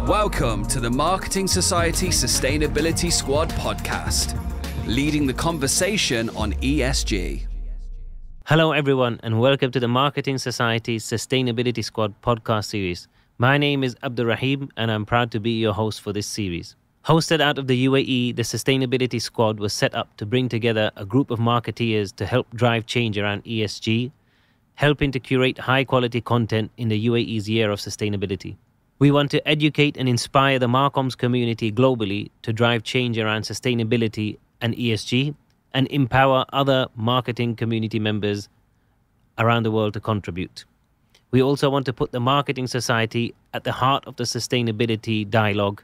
Welcome to the Marketing Society Sustainability Squad podcast, leading the conversation on ESG. Hello everyone and welcome to the Marketing Society Sustainability Squad podcast series. My name is Abdul Rahim and I'm proud to be your host for this series. Hosted out of the UAE, the Sustainability Squad was set up to bring together a group of marketeers to help drive change around ESG, helping to curate high-quality content in the UAE's year of sustainability. We want to educate and inspire the Marcoms community globally to drive change around sustainability and ESG and empower other marketing community members around the world to contribute. We also want to put the Marketing Society at the heart of the sustainability dialogue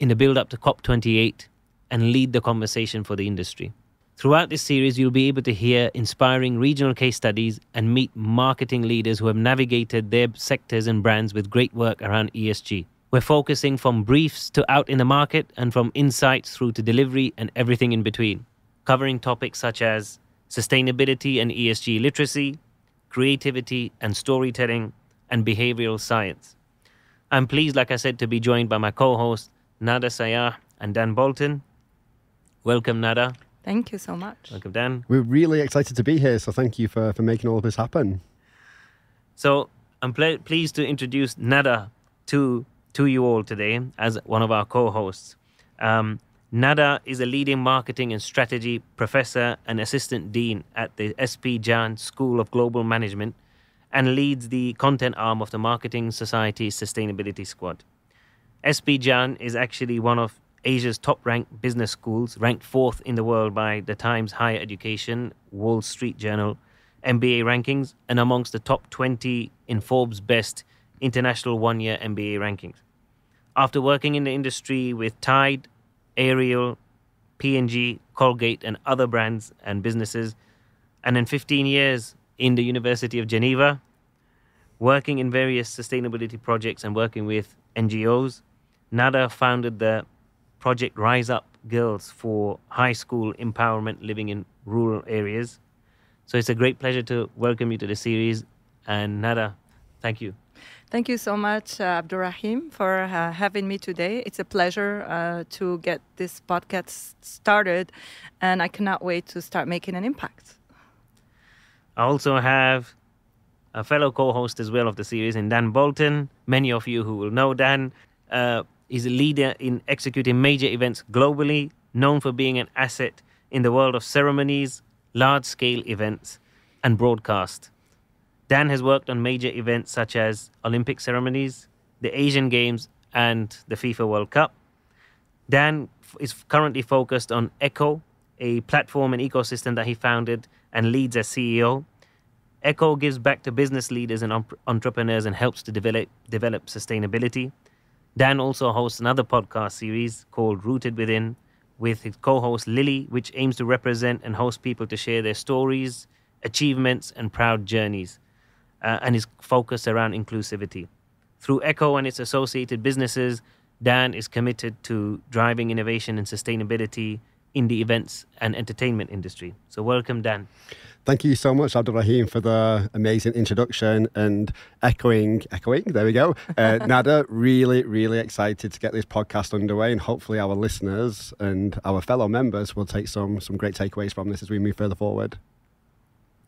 in the build-up to COP28 and lead the conversation for the industry. Throughout this series, you'll be able to hear inspiring regional case studies and meet marketing leaders who have navigated their sectors and brands with great work around ESG. We're focusing from briefs to out in the market and from insights through to delivery and everything in between, covering topics such as sustainability and ESG literacy, creativity and storytelling, and behavioral science. I'm pleased, like I said, to be joined by my co-hosts, Nada Sayarh and Dan Bolton. Welcome, Nada. Thank you so much. Welcome, Dan. We're really excited to be here, so thank you for making all of this happen. So I'm pleased to introduce Nada to you all today as one of our co-hosts. Nada is a leading marketing and strategy professor and assistant dean at the Jain School of Global Management and leads the content arm of the Marketing Society Sustainability Squad. Jain is actually one of Asia's top-ranked business schools, ranked 4th in the world by the Times Higher Education, Wall Street Journal, MBA rankings, and amongst the top 20 in Forbes' best international one-year MBA rankings. After working in the industry with Tide, Ariel, P&G, Colgate, and other brands and businesses, and then 15 years in the University of Geneva, working in various sustainability projects and working with NGOs, Nada founded the Project Rise Up Girls for high school empowerment living in rural areas. So it's a great pleasure to welcome you to the series. And Nada, thank you. Thank you so much, Abdul Rahim, for having me today. It's a pleasure to get this podcast started, and I cannot wait to start making an impact. I also have a fellow co-host as well of the series, and Dan Bolton. Many of you who will know Dan. He's a leader in executing major events globally, known for being an asset in the world of ceremonies, large-scale events, and broadcast. Dan has worked on major events such as Olympic ceremonies, the Asian Games, and the FIFA World Cup. Dan is currently focused on Echo, a platform and ecosystem that he founded and leads as CEO. Echo gives back to business leaders and entrepreneurs and helps to develop sustainability. Dan also hosts another podcast series called Rooted Within with his co-host Lily, which aims to represent and host people to share their stories, achievements, and proud journeys, and is focused around inclusivity. Through Echo and its associated businesses, Dan is committed to driving innovation and sustainability in the events and entertainment industry. So welcome, Dan. Thank you so much, Abdul Rahim, for the amazing introduction and echoing, there we go. Nada, really excited to get this podcast underway, and hopefully our listeners and our fellow members will take some great takeaways from this as we move further forward.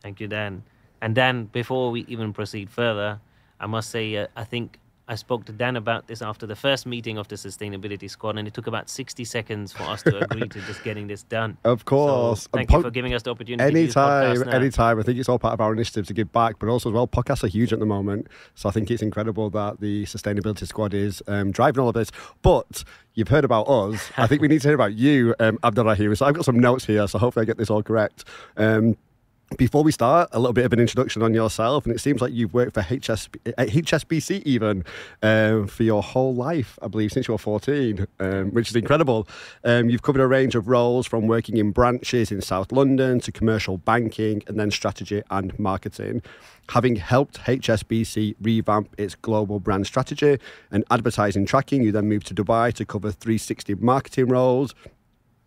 Thank you, Dan. And Dan, before we even proceed further, I must say, I think I spoke to Dan about this after the first meeting of the Sustainability Squad, and it took about 60 seconds for us to agree to just getting this done. Of course. So thank you for giving us the opportunity to do this podcast now. Anytime. I think it's all part of our initiative to give back, but also as well, podcasts are huge at the moment. So I think it's incredible that the Sustainability Squad is driving all of this. But you've heard about us. I think we need to hear about you, Abdul Rahim. So I've got some notes here, so hopefully I get this all correct. Before we start, a little bit of an introduction on yourself, and it seems like you've worked for HSBC even for your whole life, I believe, since you were 14, which is incredible. You've covered a range of roles from working in branches in South London to commercial banking and then strategy and marketing. Having helped HSBC revamp its global brand strategy and advertising tracking, you then moved to Dubai to cover 360 marketing roles.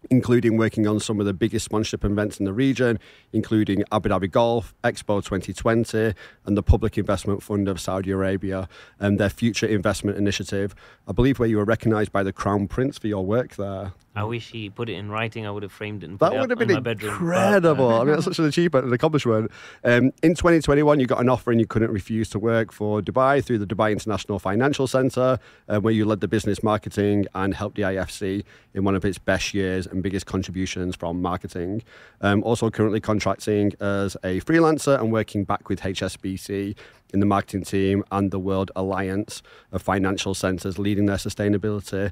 including working on some of the biggest sponsorship events in the region, including Abu Dhabi Golf, Expo 2020, and the Public Investment Fund of Saudi Arabia, and their Future Investment Initiative. I believe where you were recognised by the Crown Prince for your work there. I wish he put it in writing. I would have framed it and That put it would have up been in my bedroom. incredible. I mean, that's such an achievement and accomplishment. In 2021, you got an offer and you couldn't refuse to work for Dubai through the Dubai International Financial Centre, where you led the business marketing and helped the IFC in one of its best years and biggest contributions from marketing. Also currently contracting as a freelancer and working back with HSBC in the marketing team and the World Alliance of Financial Centres, leading their sustainability,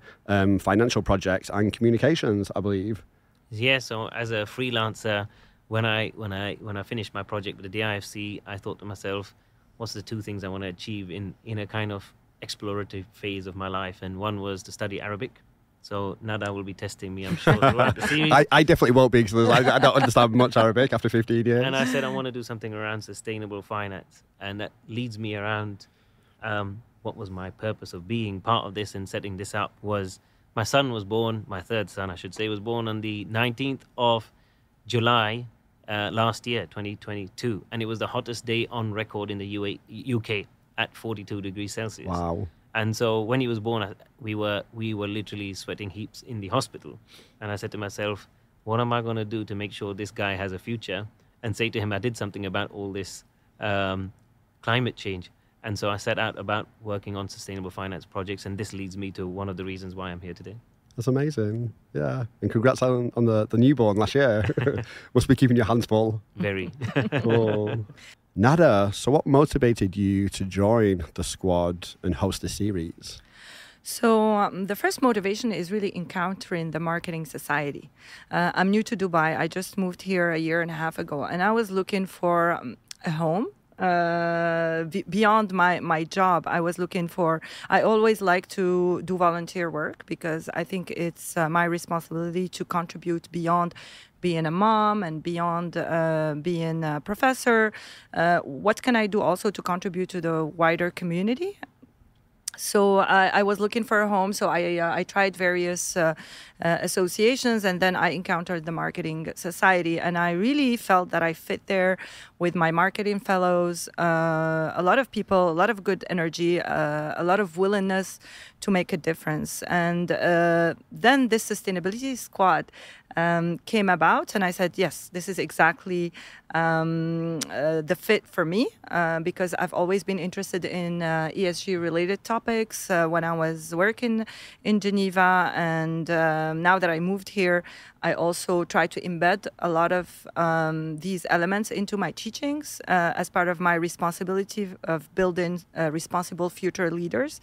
financial projects and communications, I believe. Yeah, so as a freelancer, when I finished my project with the DIFC, I thought to myself, what's the two things I want to achieve in a kind of explorative phase of my life? And one was to study Arabic. So Nada will be testing me, I'm sure, throughout the series. I definitely won't be, because I don't understand much Arabic after 15 years. And I said I want to do something around sustainable finance. And that leads me around what was my purpose of being part of this and setting this up was my son was born, my third son, I should say, was born on the 19th of July last year, 2022. And it was the hottest day on record in the UK at 42 degrees Celsius. Wow. And so when he was born, we were literally sweating heaps in the hospital. And I said to myself, what am I going to do to make sure this guy has a future? And say to him, I did something about all this climate change. And so I set out about working on sustainable finance projects. And this leads me to one of the reasons why I'm here today. That's amazing. Yeah. And congrats on the newborn last year. Must be keeping your hands full. Very. Cool. Nada, so what motivated you to join the squad and host the series? So the first motivation is really encountering the marketing society. I'm new to Dubai. I just moved here a year and a half ago, and I was looking for a home. Beyond my job, I always like to do volunteer work because I think it's my responsibility to contribute beyond being a mom and beyond being a professor. What can I do also to contribute to the wider community? So I was looking for a home, so I tried various associations, and then I encountered the Marketing Society, and I really felt that I fit there with my marketing fellows, a lot of people, a lot of good energy, a lot of willingness to make a difference. And then this sustainability squad came about, and I said, yes, this is exactly the fit for me, because I've always been interested in ESG related topics when I was working in Geneva, and now that I moved here, I also try to embed a lot of these elements into my teachings as part of my responsibility of building responsible future leaders.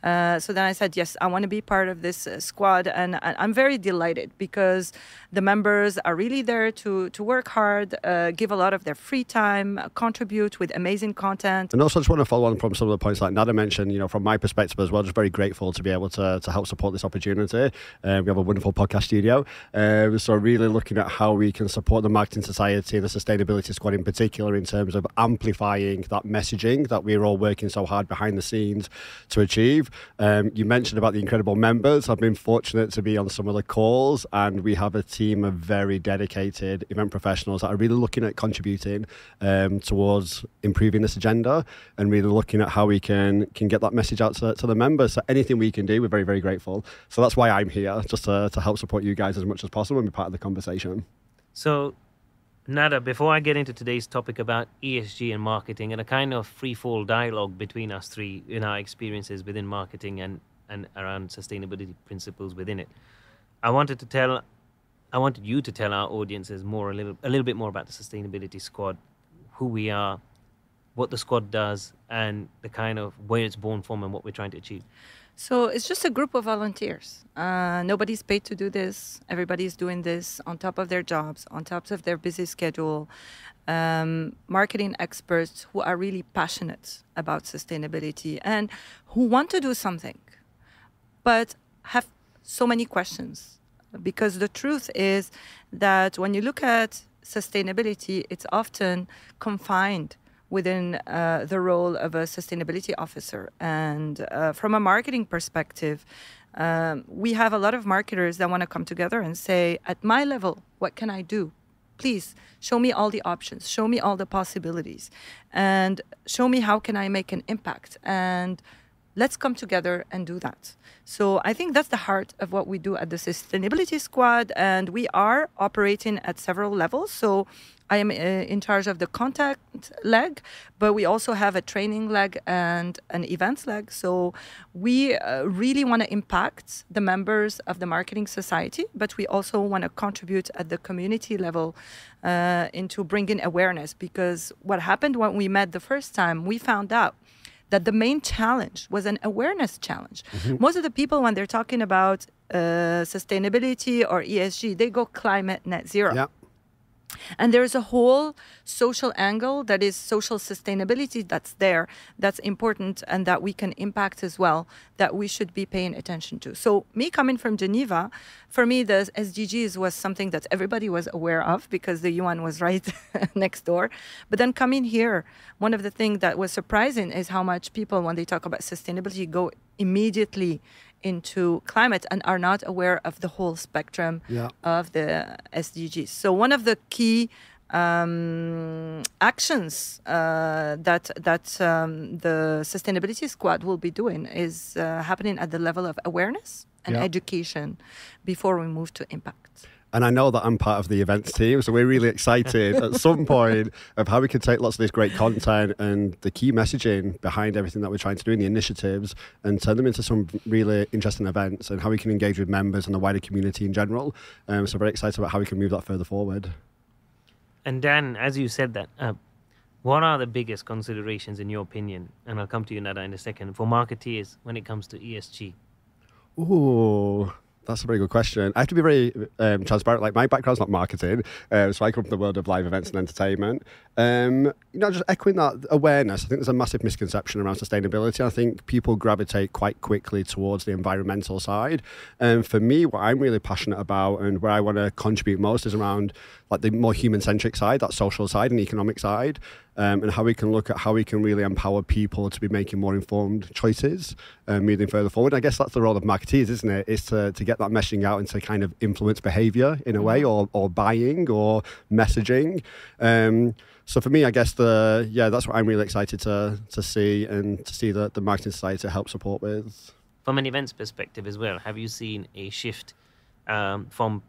So then I said, yes, I want to be part of this squad, and I'm very delighted because the members are really there to work hard, give a lot of their free time, contribute with amazing content. And also, I just want to follow on from some of the points like Nada mentioned, from my perspective as well, just very grateful to be able to help support this opportunity. We have a wonderful podcast studio. So really looking at how we can support the Marketing Society and the Sustainability Squad in particular in terms of amplifying that messaging that we're all working so hard behind the scenes to achieve. You mentioned about the incredible members. I've been fortunate to be on some of the calls, and we have a team of very dedicated event professionals that are really looking at contributing towards improving this agenda and really looking at how we can get that message out to the members. So anything we can do, we're very, very grateful. So that's why I'm here, just to help support you guys as much as possible and be part of the conversation. So, Nada, before I get into today's topic about ESG and marketing and a kind of free-fall dialogue between us three in our experiences within marketing and around sustainability principles within it, I wanted you to tell our audiences a little bit more about the Sustainability Squad, who we are, what the squad does, and the kind of where it's born from and what we're trying to achieve. So it's just a group of volunteers. Nobody's paid to do this. Everybody's doing this on top of their jobs, on top of their busy schedule. Marketing experts who are really passionate about sustainability and who want to do something, but have so many questions. Because the truth is that when you look at sustainability, it's often confined within the role of a sustainability officer. And from a marketing perspective, we have a lot of marketers that want to come together and say, at my level, what can I do? Please show me all the options, show me all the possibilities, and show me how can I make an impact. And let's come together and do that. So I think that's the heart of what we do at the Sustainability Squad, and we are operating at several levels. So I am in charge of the contact leg, but we also have a training leg and an events leg. So we really want to impact the members of the marketing society, but we also want to contribute at the community level into bringing awareness. Because what happened when we met the first time, we found out that the main challenge was an awareness challenge. Mm-hmm. Most of the people, when they're talking about sustainability or ESG, they go climate net zero. Yeah. And there's a whole social angle that is social sustainability that's there, that's important, and that we can impact as well, that we should be paying attention to. So me coming from Geneva, for me, the SDGs was something that everybody was aware of because the UN was right next door. But then coming here, one of the things that was surprising is how much people, when they talk about sustainability, go immediately into climate and are not aware of the whole spectrum of the SDGs. So one of the key actions that the Sustainability Squad will be doing is happening at the level of awareness and education before we move to impact. And I know that I'm part of the events team, so we're really excited at some point of how we can take lots of this great content and the key messaging behind everything that we're trying to do in the initiatives and turn them into some really interesting events and how we can engage with members and the wider community in general. So very excited about how we can move that further forward. And Dan, as you said that, what are the biggest considerations in your opinion, and I'll come to you, Nada, in a second, for marketeers when it comes to ESG? Ooh, that's a very good question. I have to be very transparent. Like, my background's not marketing, so I come from the world of live events and entertainment. Just echoing that awareness, I think there's a massive misconception around sustainability. I think people gravitate quite quickly towards the environmental side. And for me, what I'm really passionate about and where I want to contribute most is around like the more human-centric side, that social side and economic side, and how we can look at how we can really empower people to be making more informed choices moving further forward. I guess that's the role of marketeers, isn't it? Is to get that messaging out and to kind of influence behavior in a way, or buying or messaging. So for me, I guess that's what I'm really excited to see, and to see the marketing society help support with. From an events perspective as well, have you seen a shift from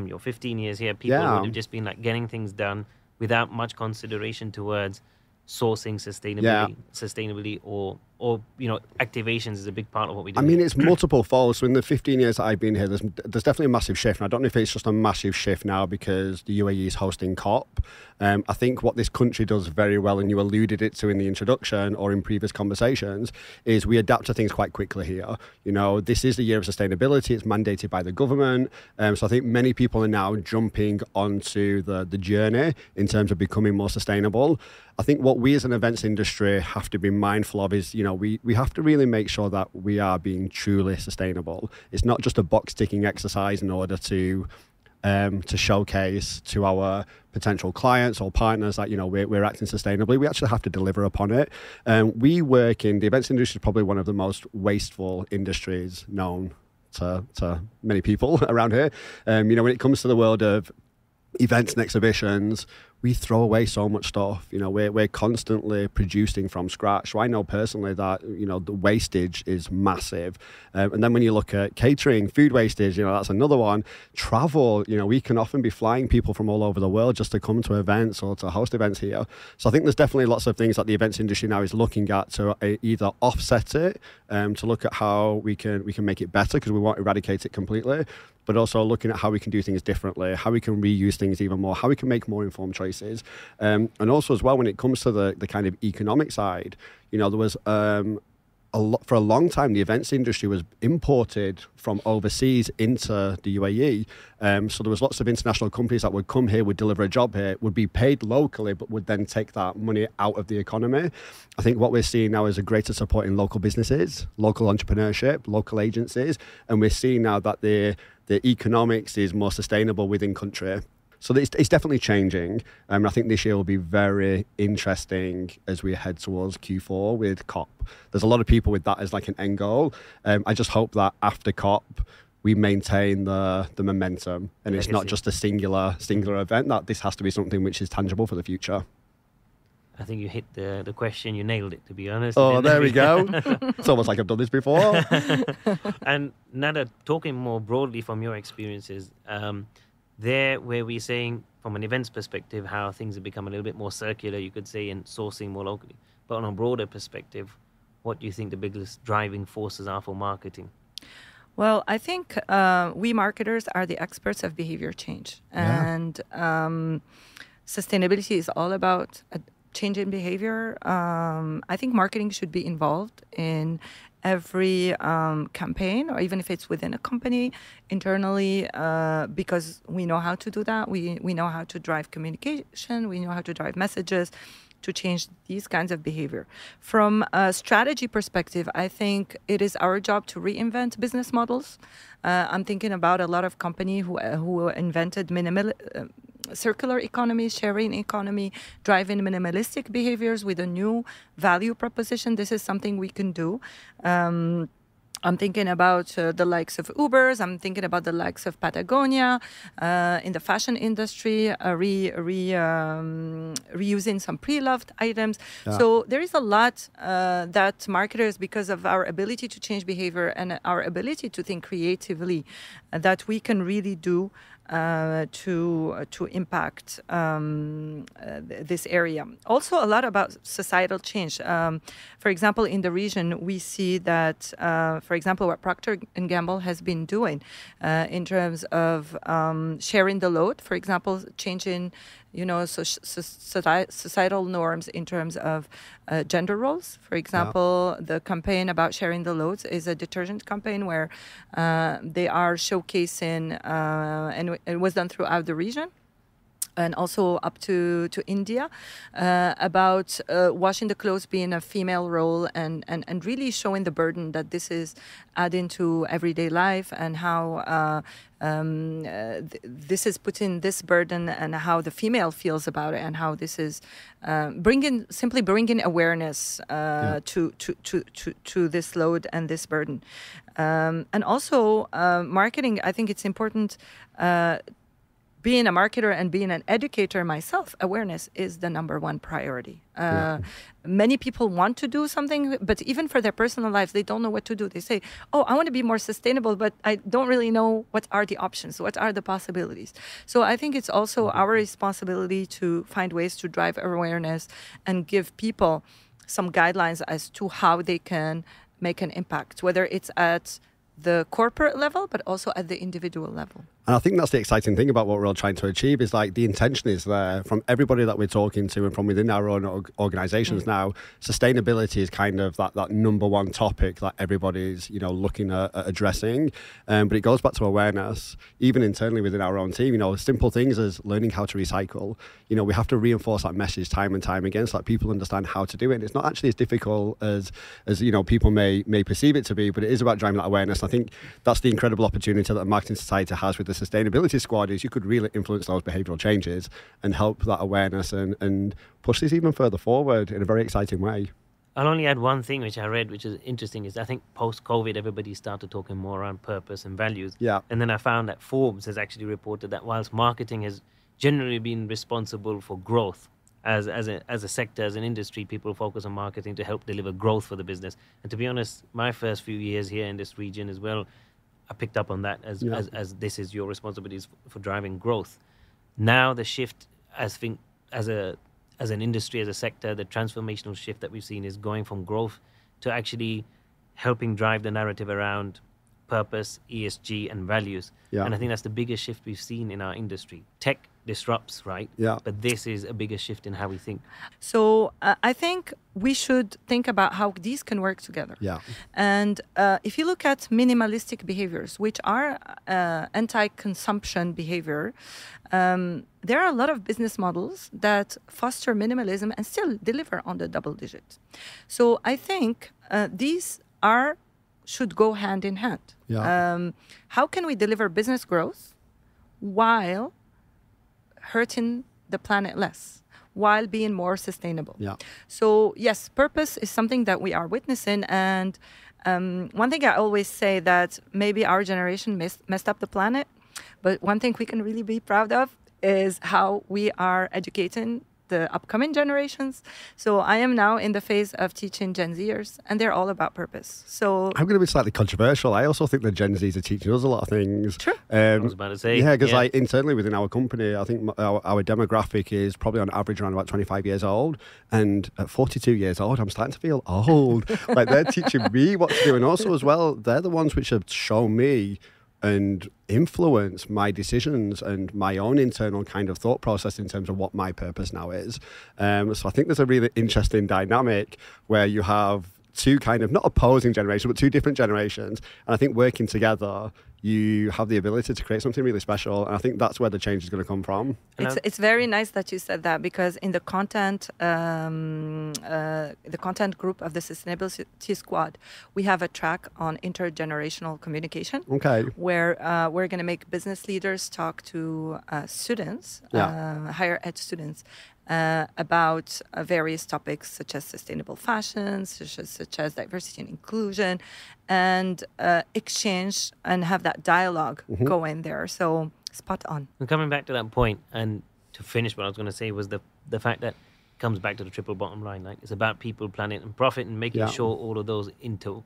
your 15 years here? People would have just been like getting things done without much consideration towards sourcing sustainability or activations is a big part of what we do. I mean, it's multiple folds. So in the 15 years that I've been here, there's definitely a massive shift. And I don't know if it's just a massive shift now because the UAE is hosting COP. I think what this country does very well, and you alluded it to in the introduction or in previous conversations, is we adapt to things quite quickly here. This is the year of sustainability. It's mandated by the government. So I think many people are now jumping onto the journey in terms of becoming more sustainable. I think what we as an events industry have to be mindful of is, we have to really make sure that we are being truly sustainable. It's not just a box ticking exercise in order to showcase to our potential clients or partners that we're acting sustainably. We actually have to deliver upon it. We work in the events industry, probably one of the most wasteful industries known to many people around here. When it comes to the world of events and exhibitions, we throw away so much stuff. We're constantly producing from scratch. So I know personally that, the wastage is massive. And then when you look at catering, food wastage, that's another one. Travel, we can often be flying people from all over the world just to come to events or to host events here. So I think there's definitely lots of things that the events industry now is looking at to either offset it, to look at how we can make it better, because we won't eradicate it completely, but also looking at how we can do things differently, how we can reuse things even more, how we can make more informed choices. And also as well, when it comes to the kind of economic side, there was for a long time, the events industry was imported from overseas into the UAE. So there was lots of international companies that would come here, would deliver a job here, would be paid locally, but would then take that money out of the economy. I think what we're seeing now is a greater support in local businesses, local entrepreneurship, local agencies. And we're seeing now that the economics is more sustainable within country. So it's definitely changing. I think this year will be very interesting as we head towards Q4 with COP. There's a lot of people with that as like an end goal. I just hope that after COP, we maintain the momentum, and it's not just a singular event, that this has to be something which is tangible for the future. I think you hit the question. You nailed it, to be honest. Oh, there we go. It's almost like I've done this before. And Nada, talking more broadly from your experiences, there where we're saying from an events perspective how things have become a little bit more circular, you could say, and sourcing more locally. But on a broader perspective, what do you think the biggest driving forces are for marketing? Well, I think we marketers are the experts of behavior change. And sustainability is all about change in behavior. I think marketing should be involved in every campaign, or even if it's within a company, internally, because we know how to do that. We know how to drive communication. We know how to drive messages to change these kinds of behavior. From a strategy perspective, I think it is our job to reinvent business models. I'm thinking about a lot of companies who invented circular economy, sharing economy, driving minimalistic behaviors with a new value proposition. This is something we can do. I'm thinking about the likes of Ubers. I'm thinking about the likes of Patagonia in the fashion industry, reusing some pre-loved items. Yeah. So there is a lot that marketers, because of our ability to change behavior and our ability to think creatively, that we can really do to impact this area. Also, a lot about societal change. For example, in the region, we see that, for example, what Procter & Gamble has been doing in terms of sharing the load, for example, changing societal norms in terms of gender roles. For example, the campaign about sharing the loads is a detergent campaign where they are showcasing, and it was done throughout the region, and also up to India, about washing the clothes being a female role, and really showing the burden that this is adding to everyday life, and how this is putting this burden, and how the female feels about it, and how this is bringing awareness to this load and this burden. And also marketing, I think it's important. Being a marketer and being an educator myself, awareness is the number one priority. Many people want to do something, but even for their personal lives, they don't know what to do. They say, oh, I want to be more sustainable, but I don't really know what are the options, what are the possibilities. So I think it's also our responsibility to find ways to drive awareness and give people some guidelines as to how they can make an impact, whether it's at the corporate level, but also at the individual level. And I think that's the exciting thing about what we're all trying to achieve, is like the intention is there from everybody that we're talking to, and from within our own organizations now. Sustainability is kind of that number one topic that everybody's looking at addressing. But it goes back to awareness, even internally within our own team. Simple things as learning how to recycle. We have to reinforce that message time and time again, so that people understand how to do it. And it's not actually as difficult as people may perceive it to be, but it is about driving that awareness. I think that's the incredible opportunity that the Marketing Society has with the Sustainability Squad, is you could really influence those behavioural changes and help that awareness and push this even further forward in a very exciting way. I'll only add one thing which I read, which is interesting, is I think post-COVID, everybody started talking more around purpose and values. Yeah. And then I found that Forbes has actually reported that whilst marketing has generally been responsible for growth, as a sector, as an industry, people focus on marketing to help deliver growth for the business. And to be honest, my first few years here in this region as well, I picked up on that as this is your responsibilities for driving growth. Now the shift, as an industry, as a sector, the transformational shift that we've seen is going from growth to actually helping drive the narrative around purpose, ESG, and values. Yeah. And I think that's the biggest shift we've seen in our industry. Tech disrupts, right? Yeah. But this is a bigger shift in how we think. So I think we should think about how these can work together. Yeah. And if you look at minimalistic behaviors, which are anti-consumption behavior, there are a lot of business models that foster minimalism and still deliver on the double digit. So I think these should go hand in hand. Yeah. How can we deliver business growth while hurting the planet less while being more sustainable. Yeah. So yes, purpose is something that we are witnessing. And one thing I always say that maybe our generation messed up the planet, but one thing we can really be proud of is how we are educating the upcoming generations. So I am now in the phase of teaching Gen Zers, and they're all about purpose. So I'm going to be slightly controversial. I also think the Gen Zs are teaching us a lot of things. True. I was about to say. Yeah, because like internally within our company, I think our demographic is probably on average around about 25 years old. And at 42 years old, I'm starting to feel old. Like they're teaching me what to do. And also as well, they're the ones which have shown me and influence my decisions and my own internal kind of thought process in terms of what my purpose now is. So I think there's a really interesting dynamic where you have two kind of, not opposing generations, but two different generations. And I think working together, you have the ability to create something really special. And I think that's where the change is going to come from. It's very nice that you said that, because in the content group of the Sustainability Squad, we have a track on intergenerational communication. Okay. Where we're going to make business leaders talk to students, higher ed students, about various topics such as sustainable fashion, such as diversity and inclusion, and exchange and have that dialogue going there. So spot on. And coming back to that point, and to finish what I was going to say was the fact that it comes back to the triple bottom line. Like, it's about people, planet, and profit, and making sure all of those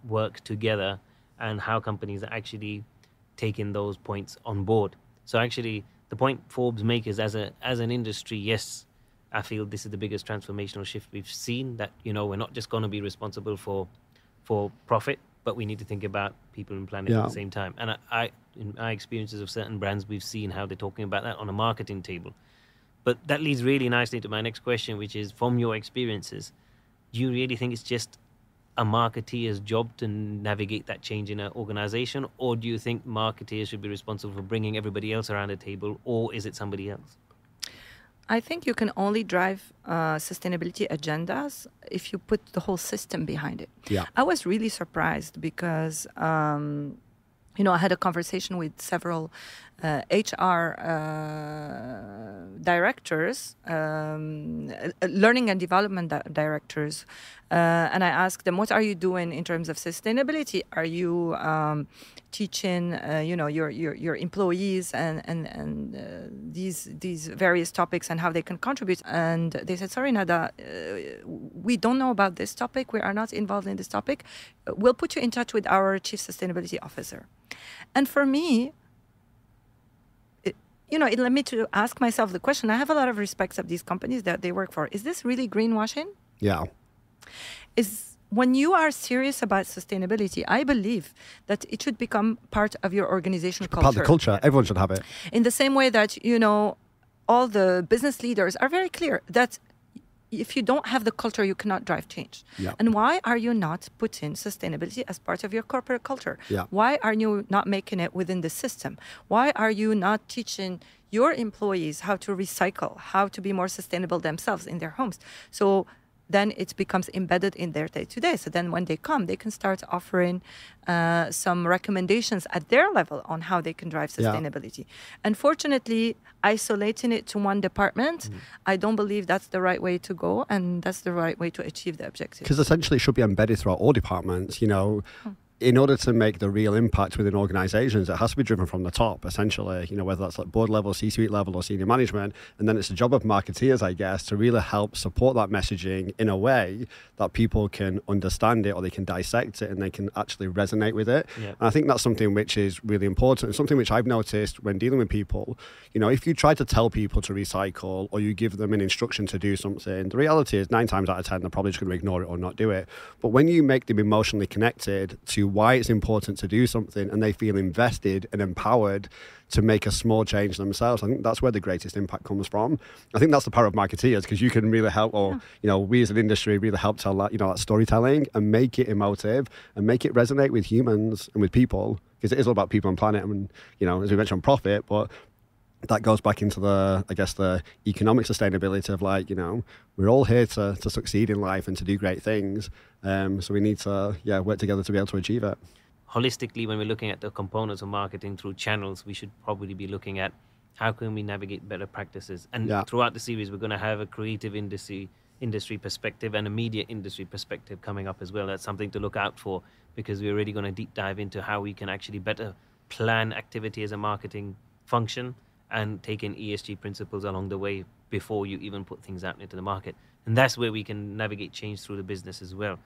work together, and how companies are actually taking those points on board. So actually, the point Forbes make is, as an industry, yes, I feel this is the biggest transformational shift we've seen, that, we're not just going to be responsible for profit, but we need to think about people and planet at the same time. And I, in my experiences of certain brands, we've seen how they're talking about that on a marketing table. But that leads really nicely to my next question, which is, from your experiences, do you really think it's just a marketeer's job to navigate that change in an organization? Or do you think marketeers should be responsible for bringing everybody else around the table? Or is it somebody else? I think you can only drive sustainability agendas if you put the whole system behind it. Yeah. I was really surprised because, I had a conversation with several HR directors, learning and development directors, and I asked them, what are you doing in terms of sustainability? Are you teaching, your employees and these various topics and how they can contribute? And they said, sorry, Nada, we don't know about this topic. We are not involved in this topic. We'll put you in touch with our chief sustainability officer. And for me, it led me to ask myself the question. I have a lot of respect of these companies that they work for. Is this really greenwashing? Yeah. When you are serious about sustainability, I believe that it should become part of your organizational culture. Part of the culture. Everyone should have it. In the same way that, all the business leaders are very clear that if you don't have the culture, you cannot drive change. Yeah. And why are you not putting sustainability as part of your corporate culture? Yeah. Why are you not making it within the system? Why are you not teaching your employees how to recycle, how to be more sustainable themselves in their homes? So then it becomes embedded in their day-to-day. So then when they come, they can start offering some recommendations at their level on how they can drive sustainability. Unfortunately, isolating it to one department, I don't believe that's the right way to go, and that's the right way to achieve the objective. Because essentially it should be embedded throughout all departments, in order to make the real impact within organizations, it has to be driven from the top, essentially, whether that's like board level, C-suite level, or senior management. And then it's the job of marketeers, I guess, to really help support that messaging in a way that people can understand it, or they can dissect it, and they can actually resonate with it. Yeah. And I think that's something which is really important. It's something which I've noticed when dealing with people. If you try to tell people to recycle, or you give them an instruction to do something, the reality is 9 times out of 10, they're probably just going to ignore it or not do it. But when you make them emotionally connected to why it's important to do something, and they feel invested and empowered to make a small change themselves, I think that's where the greatest impact comes from. I think that's the power of marketeers, because you can really help, or we as an industry really help tell that, that storytelling, and make it emotive and make it resonate with humans and with people, because it is all about people and planet, and as we mentioned, profit, but that goes back into the economic sustainability of we're all here to succeed in life and to do great things. So we need to work together to be able to achieve it. Holistically, when we're looking at the components of marketing through channels, we should probably be looking at how can we navigate better practices? And throughout the series, we're going to have a creative industry perspective and a media industry perspective coming up as well. That's something to look out for, because we're really going to deep dive into how we can actually better plan activity as a marketing function and take in ESG principles along the way before you even put things out into the market. And that's where we can navigate change through the business as well.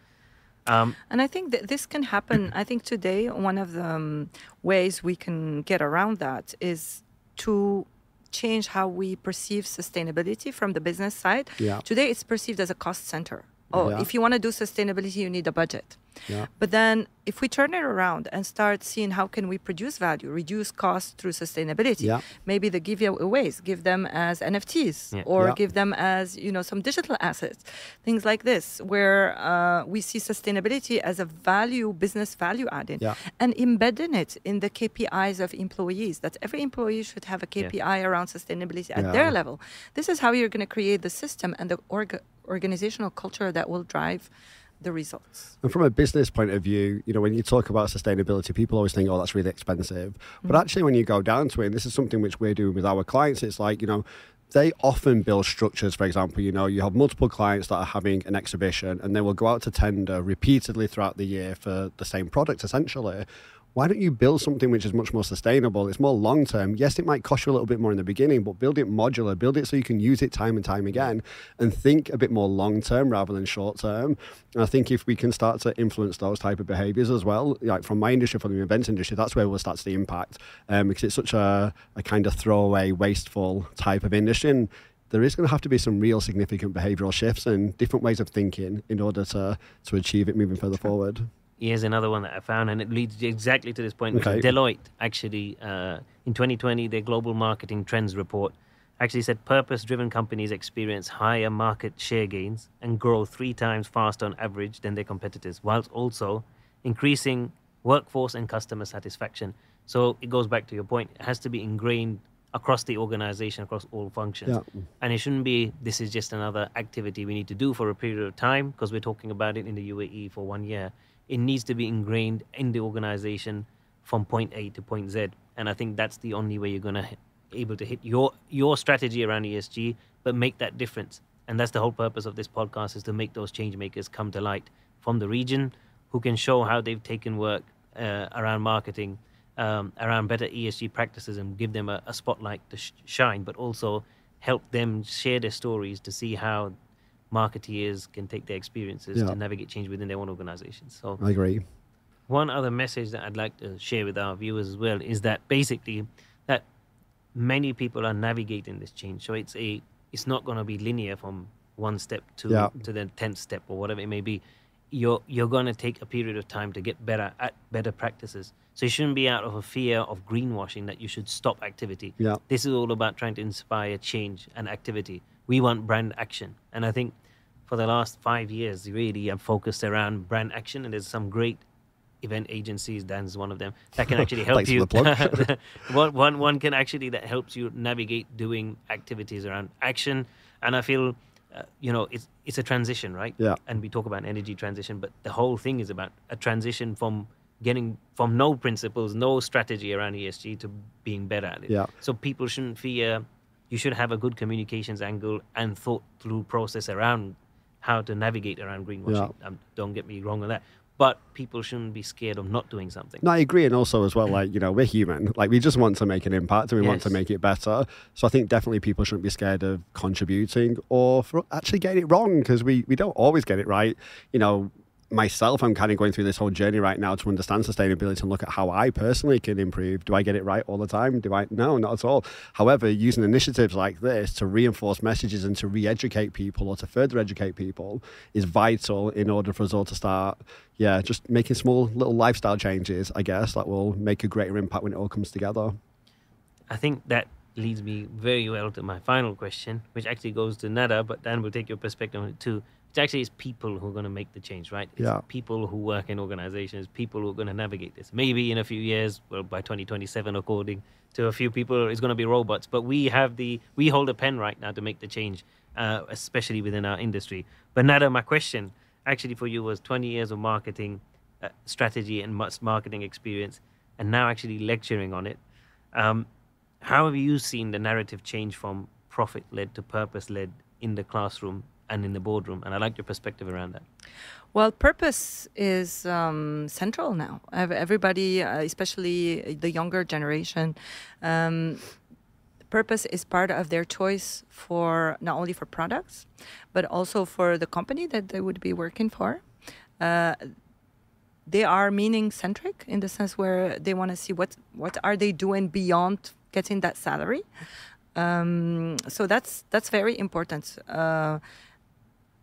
And I think that this can happen. I think today one of the ways we can get around that is to change how we perceive sustainability from the business side. Yeah. Today it's perceived as a cost center. If you want to do sustainability, you need a budget. Yeah. But then if we turn it around and start seeing how can we produce value, reduce costs through sustainability, maybe the giveaways, give them as NFTs or give them as, some digital assets, things like this, where we see sustainability as a business value adding and embedding it in the KPIs of employees, that every employee should have a KPI around sustainability at their level. This is how you're going to create the system and the organizational culture that will drive the results. And from a business point of view, when you talk about sustainability, people always think, oh, that's really expensive. But actually, when you go down to it, and this is something which we're doing with our clients, it's like, they often build structures. For example, you have multiple clients that are having an exhibition and they will go out to tender repeatedly throughout the year for the same product, essentially. Why don't you build something which is much more sustainable? It's more long-term. Yes, it might cost you a little bit more in the beginning, but build it modular, build it so you can use it time and time again, and think a bit more long-term rather than short-term. And I think if we can start to influence those type of behaviors as well, like from my industry, from the events industry, that's where we'll start to see impact, because it's such a kind of throwaway, wasteful type of industry. And there is going to have to be some real significant behavioral shifts and different ways of thinking in order to achieve it moving further forward. Here's another one that I found, and it leads exactly to this point. Okay. Deloitte, actually, in 2020, their Global Marketing Trends report actually said purpose-driven companies experience higher market share gains and grow 3 times faster on average than their competitors, whilst also increasing workforce and customer satisfaction. So it goes back to your point. It has to be ingrained across the organization, across all functions. Yeah. And it shouldn't be, this is just another activity we need to do for a period of time, because we're talking about it in the UAE for 1 year. It needs to be ingrained in the organization from point A to point Z. And I think that's the only way you're going to able to hit your strategy around ESG, but make that difference. And that's the whole purpose of this podcast, is to make those change makers come to light from the region, who can show how they've taken work around marketing, around better ESG practices, and give them a spotlight to shine, but also help them share their stories to see how marketeers can take their experiences to navigate change within their own organizations. So I agree. One other message that I'd like to share with our viewers as well is that basically that many people are navigating this change. So it's not going to be linear from one step to the 10th step or whatever it may be. You're going to take a period of time to get better at better practices. So you shouldn't be out of a fear of greenwashing that you should stop activity. Yeah. This is all about trying to inspire change and activity. We want brand action. And I think for the last 5 years, really, I've focused around brand action. And there's some great event agencies, Dan's one of them, that can actually help you. one can actually, that helps you navigate doing activities around action. And I feel, it's a transition, right? Yeah. And we talk about energy transition, but the whole thing is about a transition from getting from no principles, no strategy around ESG to being better at it. Yeah. So people shouldn't fear. You should have a good communications angle and thought through process around how to navigate around greenwashing. Yeah. Don't get me wrong on that. But people shouldn't be scared of not doing something. No, I agree. And also as well, we're human. We just want to make an impact and we want to make it better. So I think definitely people shouldn't be scared of contributing or for actually getting it wrong, because we don't always get it right. Myself, I'm kind of going through this whole journey right now to understand sustainability and look at how I personally can improve. Do I get it right all the time? No, not at all. However, using initiatives like this to reinforce messages and to re-educate people or to further educate people is vital in order for us all to start, just making small little lifestyle changes, I guess, that will make a greater impact when it all comes together. I think that leads me very well to my final question, which actually goes to Nada, but Dan will take your perspective on it too. It actually is people who are going to make the change, right? It's people who work in organizations, people who are going to navigate this. Maybe in a few years, well, by 2027, according to a few people, it's going to be robots. But we hold a pen right now to make the change, especially within our industry. But Nada, my question actually for you was 20 years of marketing strategy and marketing experience, and now actually lecturing on it. how have you seen the narrative change from profit-led to purpose-led in the classroom and in the boardroom? And I like your perspective around that. Well, purpose is central now. Everybody, especially the younger generation, purpose is part of their choice for not only for products, but also for the company that they would be working for. They are meaning-centric in the sense where they want to see what are they doing beyond getting that salary. So that's very important.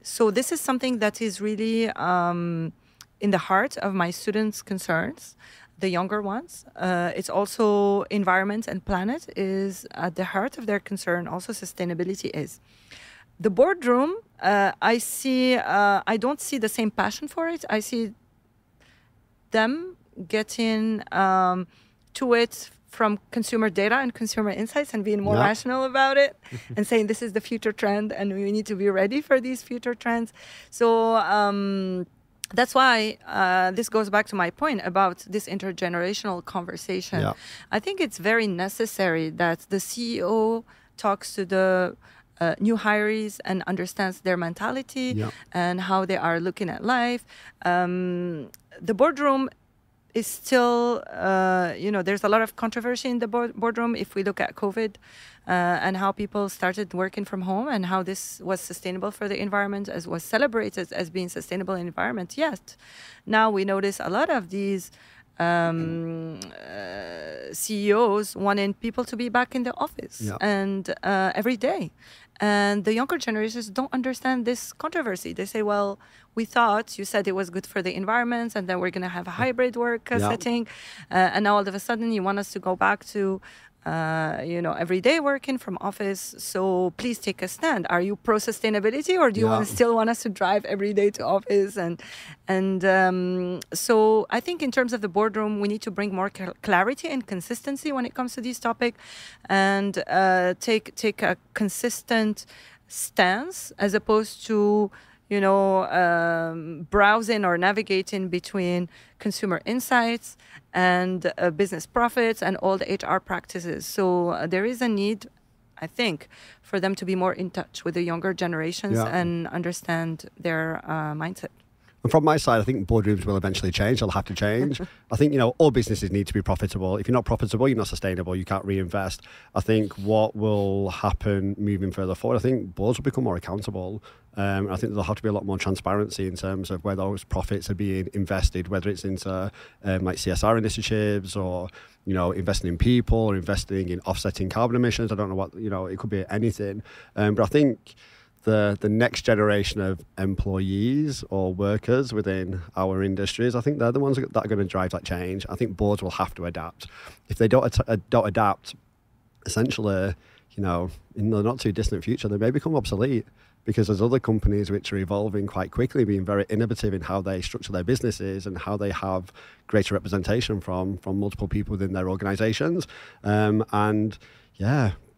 So this is something that is really in the heart of my students' concerns, the younger ones. It's also environment and planet is at the heart of their concern. Also sustainability is. The boardroom, I don't see the same passion for it. I see them getting to it from consumer data and consumer insights and being more rational about it and saying this is the future trend and we need to be ready for these future trends. So that's why this goes back to my point about this intergenerational conversation. Yeah. I think it's very necessary that the CEO talks to the new hirees and understands their mentality and how they are looking at life. The boardroom is still, there's a lot of controversy in the boardroom if we look at COVID and how people started working from home and how this was sustainable for the environment, as was celebrated as being sustainable environment. Yet, now we notice a lot of these CEOs wanting people to be back in the office and every day. And the younger generations don't understand this controversy. They say, well, we thought you said it was good for the environment and then we're going to have a hybrid work setting. And now all of a sudden you want us to go back to, every day working from office. So please take a stand. Are you pro sustainability or do you still want us to drive every day to office? And so I think in terms of the boardroom, we need to bring more clarity and consistency when it comes to this topic and take a consistent stance as opposed to browsing or navigating between consumer insights and business profits and all the HR practices. So there is a need, I think, for them to be more in touch with the younger generations and understand their mindset. And from my side, I think boardrooms will eventually change. They'll have to change. I think, all businesses need to be profitable. If you're not profitable, you're not sustainable. You can't reinvest. I think what will happen moving further forward, I think boards will become more accountable. I think there'll have to be a lot more transparency in terms of where those profits are being invested, whether it's into like CSR initiatives or, investing in people or investing in offsetting carbon emissions. I don't know what, it could be anything. But I think the next generation of employees or workers within our industries, I think they're the ones that are going to drive that change. I think boards will have to adapt. If they don't adapt, essentially, in the not too distant future, they may become obsolete because there's other companies which are evolving quite quickly, being very innovative in how they structure their businesses and how they have greater representation from multiple people within their organizations.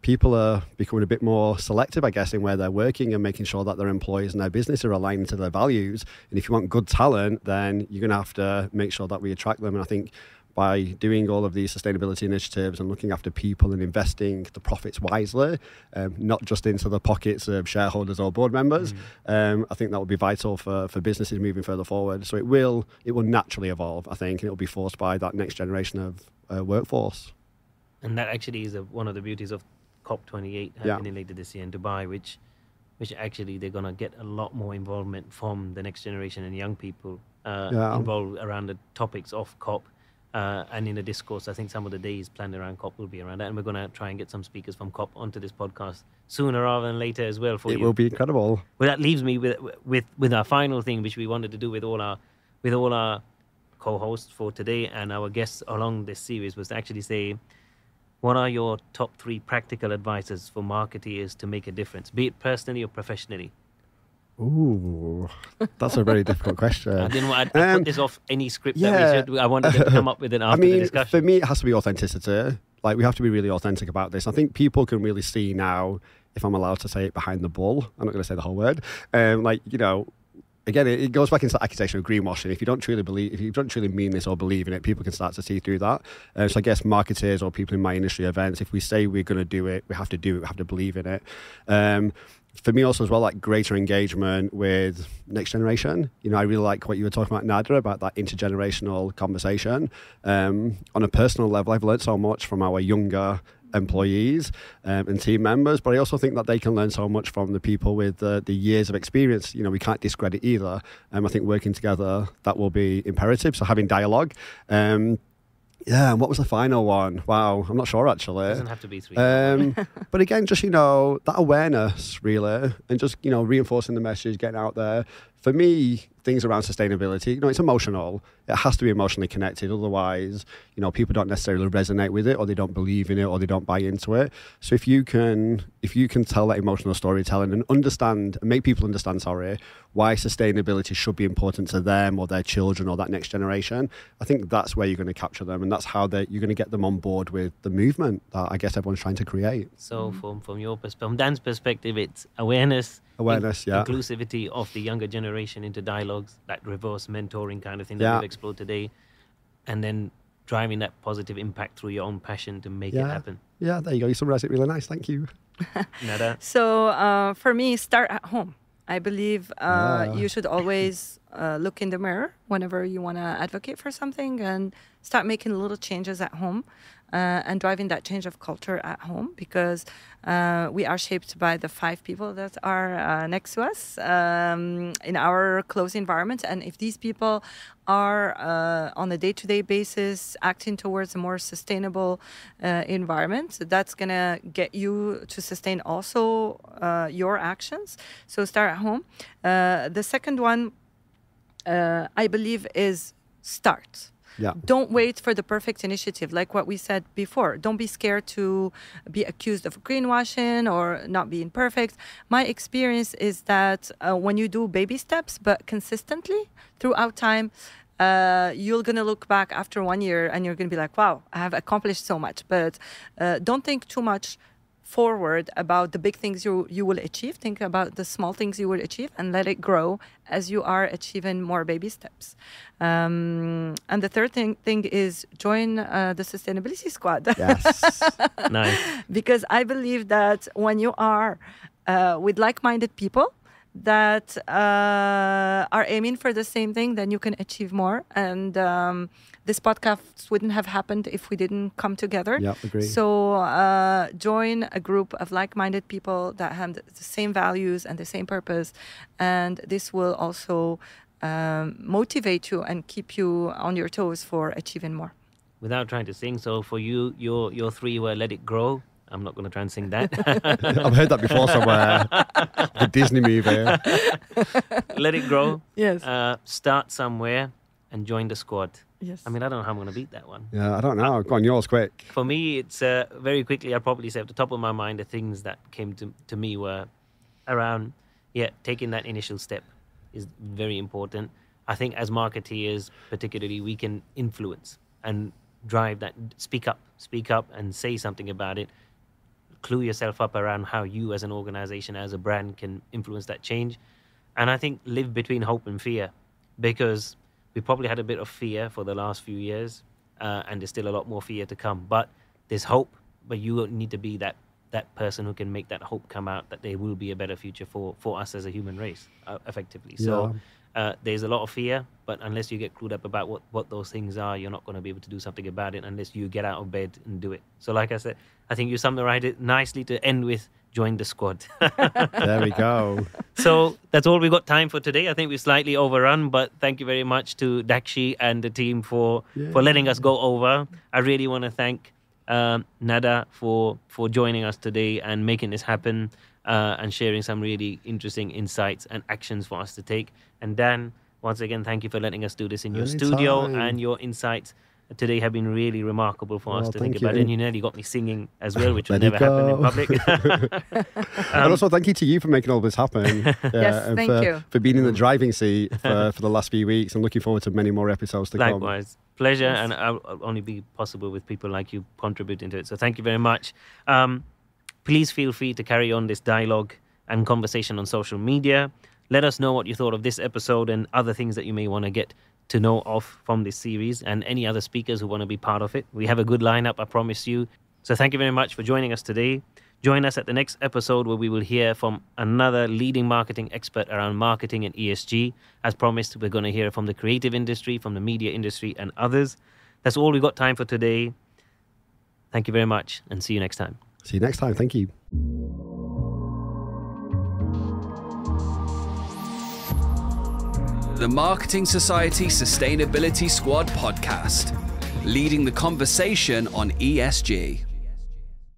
People are becoming a bit more selective, I guess, in where they're working and making sure that their employees and their business are aligned to their values. And if you want good talent, then you're going to have to make sure that we attract them. And I think by doing all of these sustainability initiatives and looking after people and investing the profits wisely, not just into the pockets of shareholders or board members, I think that will be vital for businesses moving further forward. So it will naturally evolve, I think, and it will be forced by that next generation of workforce. And that actually is one of the beauties of COP28 happening later this year in Dubai, which actually they're going to get a lot more involvement from the next generation and young people involved around the topics of COP. And in the discourse, I think some of the days planned around COP will be around that. And we're going to try and get some speakers from COP onto this podcast sooner rather than later as well for you. It will be incredible. Well, that leaves me with our final thing, which we wanted to do with all our co-hosts for today and our guests along this series, was to actually say, what are your top 3 practical advices for marketeers to make a difference, be it personally or professionally? Ooh, that's a very difficult question. I didn't want to put this off any script that we should. I wanted them to come up with it after the discussion. For me, it has to be authenticity. Like, we have to be really authentic about this. I think people can really see now, if I'm allowed to say it, behind the bull. I'm not going to say the whole word. again, it goes back into the accusation of greenwashing. If you don't truly mean this or believe in it, people can start to see through that. So I guess marketers or people in my industry events, if we say we're going to do it, we have to do it. We have to believe in it. For me also as well, like greater engagement with next generation. You know, I really like what you were talking about, Nada, about that intergenerational conversation. On a personal level, I've learned so much from our younger employees and team members, but I also think that they can learn so much from the people with the years of experience. You know, we can't discredit either. I think working together, that will be imperative. So having dialogue. Yeah, and what was the final one? Wow, I'm not sure actually. It doesn't have to be 3. But again, just, you know, that awareness really, and just, you know, reinforcing the message, getting out there. For me, things around sustainability, you know, it's emotional. It has to be emotionally connected. Otherwise, you know, people don't necessarily resonate with it, or they don't believe in it, or they don't buy into it. So if you can tell that emotional storytelling and make people understand, why sustainability should be important to them or their children or that next generation, I think that's where you're going to capture them, and that's how you're going to get them on board with the movement that I guess everyone's trying to create. So from your perspective, from Dan's perspective, it's awareness, inclusivity of the younger generation into dialogues, that reverse mentoring kind of thing that we've explored today, and then driving that positive impact through your own passion to make it happen. Yeah, there you go. You summarized it really nice. Thank you. Nada? So for me, start at home. I believe you should always look in the mirror whenever you want to advocate for something and start making little changes at home and driving that change of culture at home, because we are shaped by the 5 people that are next to us in our close environment. And if these people are on a day-to-day basis acting towards a more sustainable environment, that's going to get you to sustain also your actions. So start at home. The second one, I believe, is start. Yeah. Don't wait for the perfect initiative. Like what we said before, don't be scared to be accused of greenwashing or not being perfect. My experience is that when you do baby steps, but consistently throughout time, you're going to look back after 1 year and you're going to be like, wow, I have accomplished so much. But don't think too much forward about the big things you will achieve. Think about the small things you will achieve and let it grow as you are achieving more baby steps. And the third thing is join the sustainability squad. Yes. Nice. Because I believe that when you are with like-minded people that are aiming for the same thing, then you can achieve more. And this podcast wouldn't have happened if we didn't come together. Yeah, agree. So join a group of like-minded people that have the same values and the same purpose. And this will also motivate you and keep you on your toes for achieving more. Without trying to sing, so for you, your 3 were Let It Grow. I'm not going to try and sing that. I've heard that before somewhere. The Disney movie. Let it grow. Yes. Start somewhere and join the squad. Yes. I mean, I don't know how I'm going to beat that one. Yeah, I don't know. Go on, yours, quick. For me, it's very quickly, I'd probably say at the top of my mind, the things that came to me were around, taking that initial step is very important. I think as marketeers, particularly, we can influence and drive that, speak up and say something about it. Clue yourself up around how you as an organization, as a brand, can influence that change. And I think live between hope and fear, because we probably had a bit of fear for the last few years, and there's still a lot more fear to come. But there's hope, but you need to be that person who can make that hope come out, that there will be a better future for us as a human race, effectively. So there's a lot of fear, but unless you get clued up about what those things are, you're not going to be able to do something about it unless you get out of bed and do it. So like I said, I think you summarized it nicely to end with join the squad. There we go. So that's all we've got time for today. I think we've slightly overrun, but thank you very much to Dakshi and the team for letting us go over. I really want to thank Nada for joining us today and making this happen, and sharing some really interesting insights and actions for us to take. And Dan, once again, thank you for letting us do this in your studio, and your insights today have been really remarkable for us to think about. And you nearly got me singing as well, which would never happen in public. And also thank you to you for making all this happen. Yes, and thank you. For being in the driving seat for the last few weeks. I'm looking forward to many more episodes to come. Likewise. Pleasure, and I'll only be possible with people like you contributing to it. So thank you very much. Please feel free to carry on this dialogue and conversation on social media. Let us know what you thought of this episode and other things that you may want to get to know of from this series, and any other speakers who want to be part of it. We have a good lineup, I promise you. So thank you very much for joining us today. Join us at the next episode where we will hear from another leading marketing expert around marketing and ESG. As promised, we're going to hear from the creative industry, from the media industry, and others. That's all we've got time for today. Thank you very much, and see you next time. See you next time. Thank you. The Marketing Society Sustainability Squad podcast, leading the conversation on ESG.